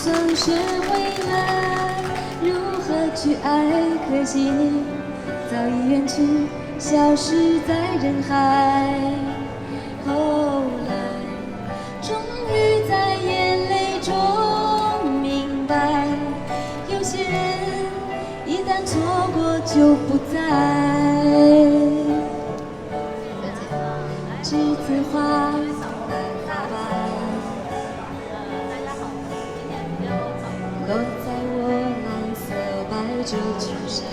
算学会了如何去爱，可惜你早已远去，消失在人海。后来，终于在眼泪中明白，有些人一旦错过就不再。栀子花大白，落在我蓝色百褶裙上。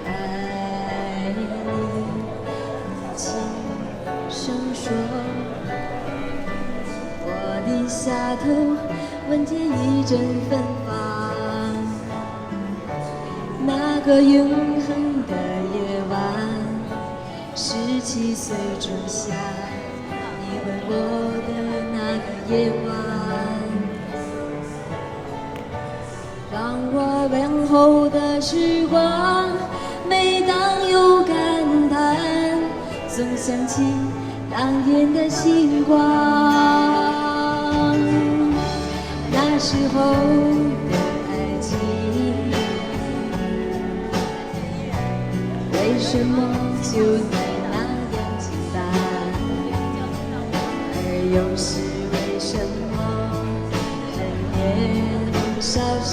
爱你，轻声说，我低下头，闻见一阵芬芳。那个永恒的夜晚，17岁仲夏，你吻我的那个夜晚，让我往后的时光，每当有感叹，总想起当年的星光。那时候的爱情，为什么就能那样简单？而又是为什么人年少时，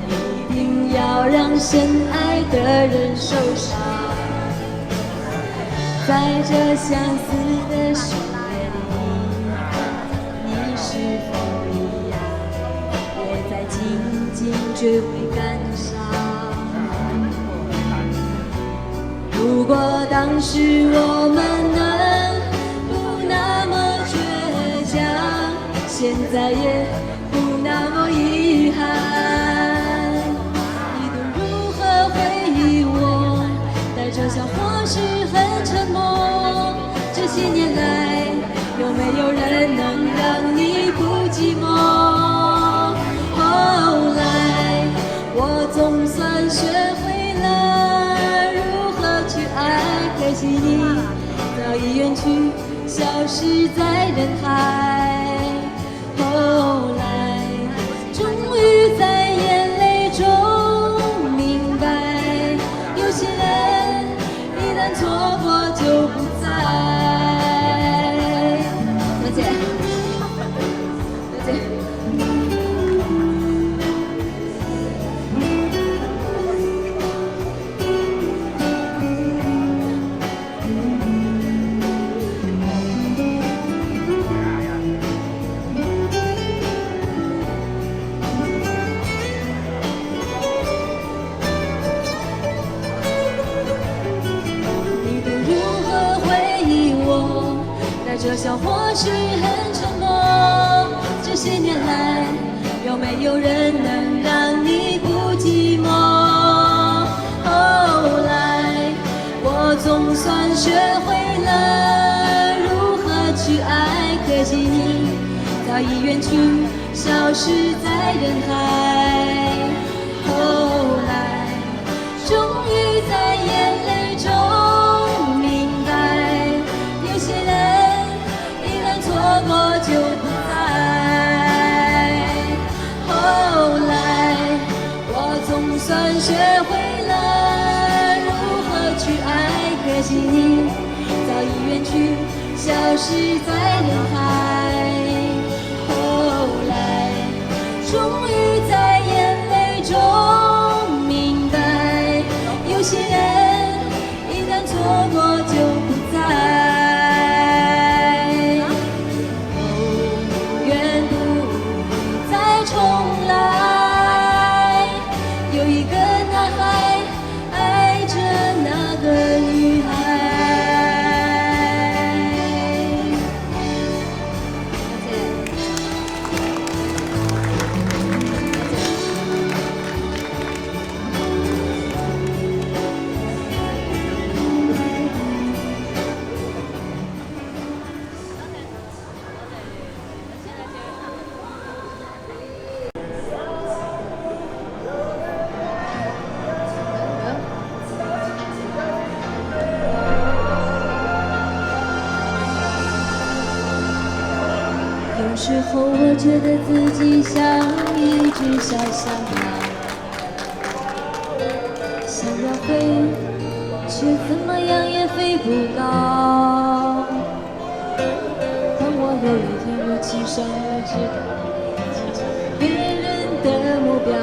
一定要让深爱的人受伤？在这相似的岁月里，你是否一样，也在静静追悔感伤？如果当时我们能不那么倔强，现在也不那么遗憾。你都如何回忆我？带着笑或是很沉默。这些年来，有没有人能让你不寂寞？后来，我总算学会了如何去爱，可惜你早已远去，消失在人海。后来，终于在眼泪中明白，有些人一旦错过就不再。多谢，多谢。这笑或是很沉默。这些年来，有没有人能让你不寂寞？后来，我总算学会了如何去爱，可惜你早已远去，消失在人海。后来，终于在眼泪中明白，有些人错过就不再。后来，我总算学会了如何去爱，可惜你早已远去，消失在人海。后来，终于在眼泪中明白，有些人一旦错过就不再。有时候我觉得自己像一只小小鸟，想要飞，却怎么样也飞不高。当我有一天我起身了，知道别人的目标，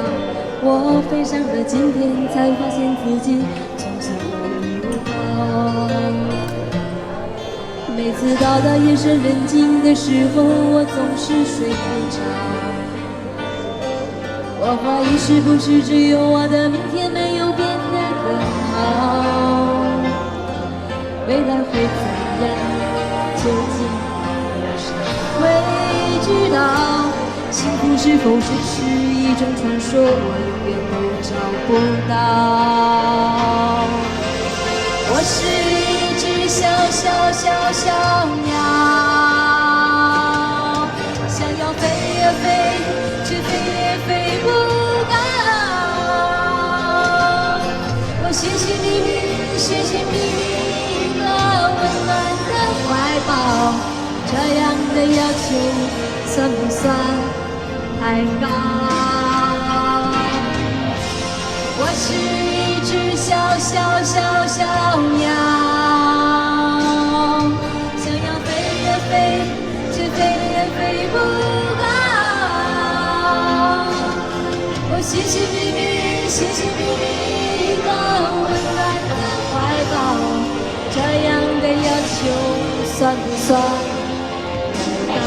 我飞上了今天，才发现自己从此无依无靠。每次到达夜深人静的时候，我总是睡不着。我怀疑是不是只有我的明天没有变得更好？未来会怎样？究竟有谁会知道？幸福是否只是一种传说？我永远都找不到。我是一只小鸟，想要飞呀飞，却飞也飞不高。我寻寻觅觅一个温暖的怀抱，这样的要求算不算太高？我是一只小鸟，想要飞呀飞，却飞也飞不高。我寻寻觅觅一个温暖的怀抱，这样的要求算不算太高？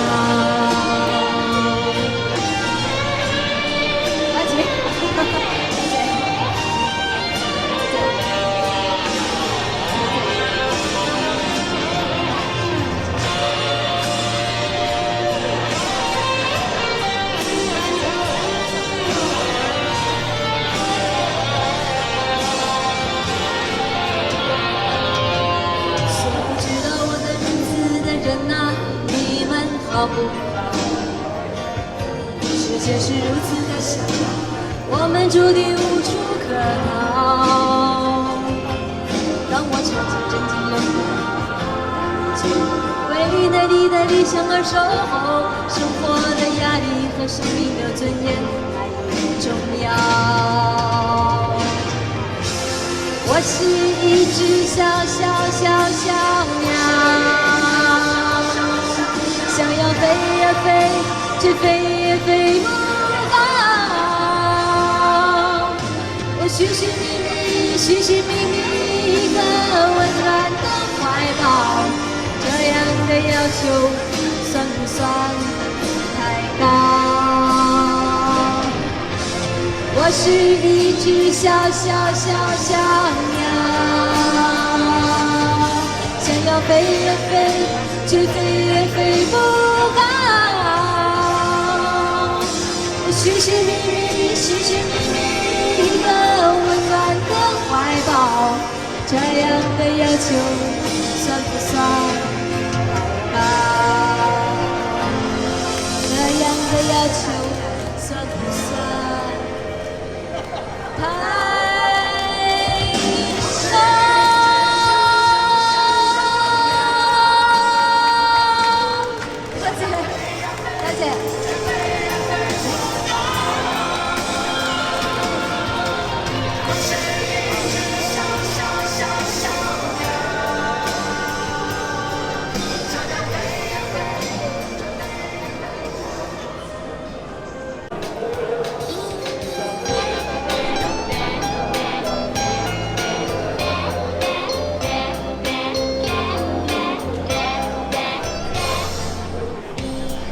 好不好？世界是如此的小，我们注定无处可逃。当我尝尽真情冷暖，就为了你的理想而守候。生活的压力和生命的尊严还很重要。我是一只小鸟。想要飞呀飞，却飞也飞不高。我寻寻觅觅一个温暖的怀抱，这样的要求算不算太高？我是一只小鸟，想要飞呀飞，却飞也飞不高。我寻寻觅觅一个温暖的怀抱，这样的要求算不算太高？这样的要求算不算太高？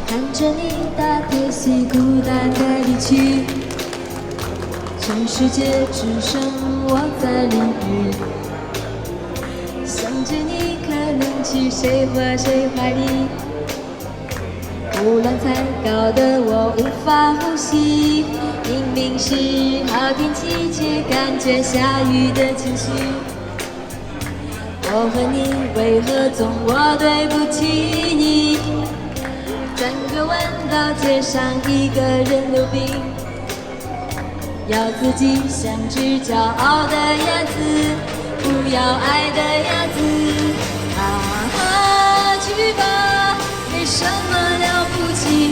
看着你大可惜孤单的离去，全世界只剩我在淋雨。想着你可能去谁或谁怀里，胡乱才搞得我无法呼吸。明明是好天气，却感觉下雨的情绪。我和你为何总我对不起你？转个弯到街上，一个人溜冰，要自己像只骄傲的鸭子，不要爱的鸭子。去吧，没什么了不起。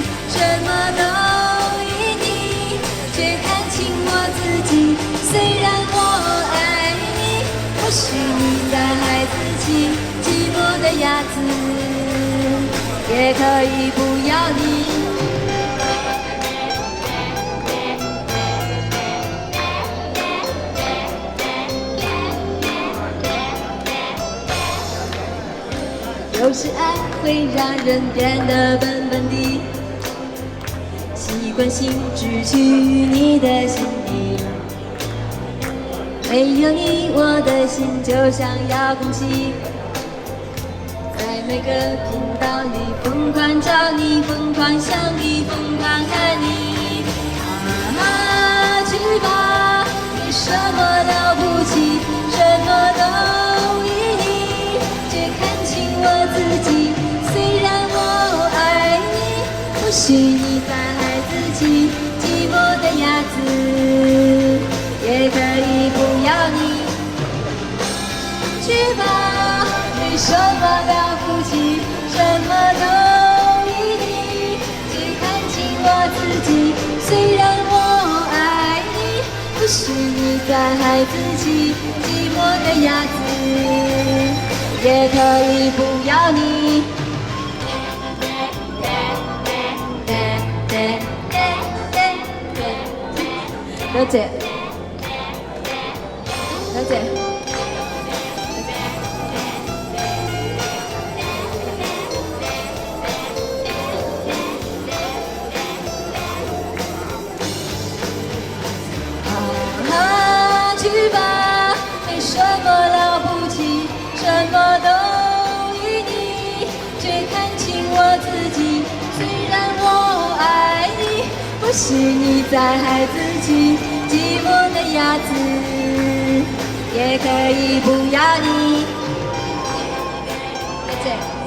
也可以不要你。有时爱会让人变得笨笨的，习惯性只去你的心底。没有你，我的心就像遥控器，在每个频道里疯狂找你，疯狂想你，疯狂看你。啊，去吧，没什么了不起，什么都依你，却看清我自己。虽然我爱你，或许你在害自己，寂寞的鸭子也可以不要你。去吧，没什么了不起，什么都依你，只看清我自己。虽然我爱你，或许你在害自己，寂寞的鸭子也可以不要你。了解，了解。啊，去吧，没什么了不起，什么都依你，却看清我自己。虽然我爱你，或许你在害自己，寂寞的鸭子也可以不要你。再见。